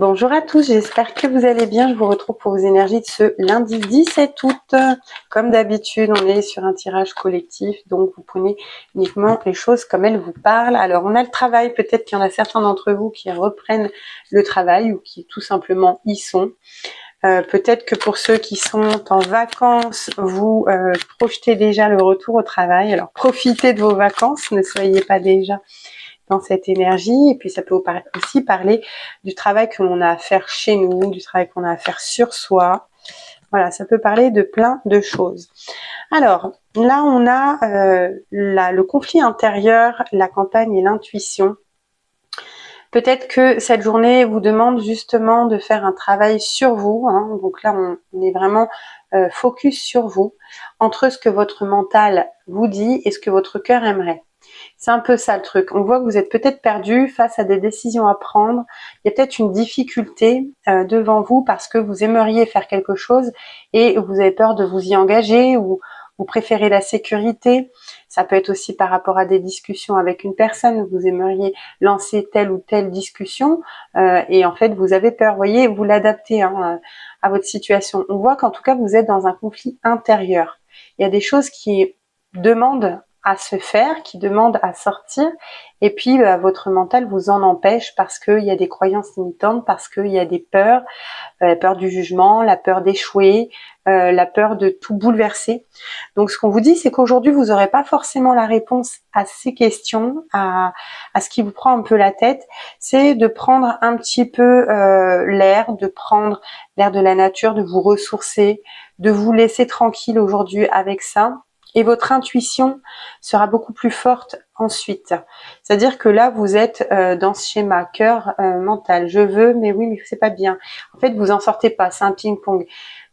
Bonjour à tous, j'espère que vous allez bien. Je vous retrouve pour vos énergies de ce lundi 17 août. Comme d'habitude, on est sur un tirage collectif, donc vous prenez uniquement les choses comme elles vous parlent. Alors, on a le travail, peut-être qu'il y en a certains d'entre vous qui reprennent le travail ou qui tout simplement y sont. Peut-être que pour ceux qui sont en vacances, vous projetez déjà le retour au travail. Alors, profitez de vos vacances, ne soyez pas déjà dans cette énergie. Et puis ça peut aussi parler du travail que l'on a à faire chez nous, du travail qu'on a à faire sur soi. Voilà, ça peut parler de plein de choses. Alors là, on a le conflit intérieur, la campagne et l'intuition. Peut-être que cette journée vous demande justement de faire un travail sur vous, hein. Donc là, on est vraiment focus sur vous, entre ce que votre mental vous dit et ce que votre cœur aimerait. C'est un peu ça le truc. On voit que vous êtes peut-être perdu face à des décisions à prendre. Il y a peut-être une difficulté devant vous parce que vous aimeriez faire quelque chose et vous avez peur de vous y engager ou vous préférez la sécurité. Ça peut être aussi par rapport à des discussions avec une personne. Vous aimeriez lancer telle ou telle discussion et en fait vous avez peur. Vous voyez, vous l'adaptez à votre situation. On voit qu'en tout cas vous êtes dans un conflit intérieur. Il y a des choses qui demandent à se faire, qui demande à sortir, et puis votre mental vous en empêche parce qu'il y a des croyances limitantes, parce qu'il y a des peurs, la peur du jugement, la peur d'échouer, la peur de tout bouleverser. Donc ce qu'on vous dit, c'est qu'aujourd'hui vous n'aurez pas forcément la réponse à ces questions, à ce qui vous prend un peu la tête. C'est de prendre un petit peu l'air, de prendre l'air de la nature, de vous ressourcer, de vous laisser tranquille aujourd'hui avec ça. Et votre intuition sera beaucoup plus forte ensuite. C'est-à-dire que là, vous êtes dans ce schéma cœur, mental. Je veux, mais oui, mais c'est pas bien. En fait, vous en sortez pas. C'est un ping-pong.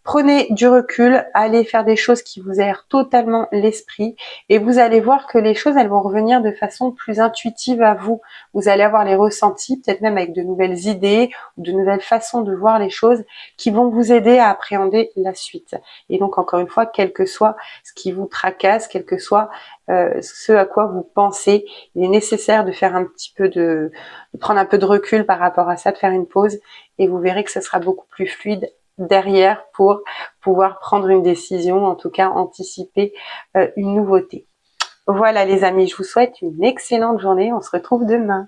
Prenez du recul, allez faire des choses qui vous aèrent totalement l'esprit et vous allez voir que les choses, elles vont revenir de façon plus intuitive à vous. Vous allez avoir les ressentis, peut-être même avec de nouvelles idées ou de nouvelles façons de voir les choses qui vont vous aider à appréhender la suite. Et donc, encore une fois, quel que soit ce qui vous tracasse, quel que soit ce à quoi vous pensez, il est nécessaire de faire un petit peu de prendre un peu de recul par rapport à ça, de faire une pause et vous verrez que ce sera beaucoup plus fluide derrière pour pouvoir prendre une décision, en tout cas anticiper une nouveauté. Voilà les amis, je vous souhaite une excellente journée, on se retrouve demain.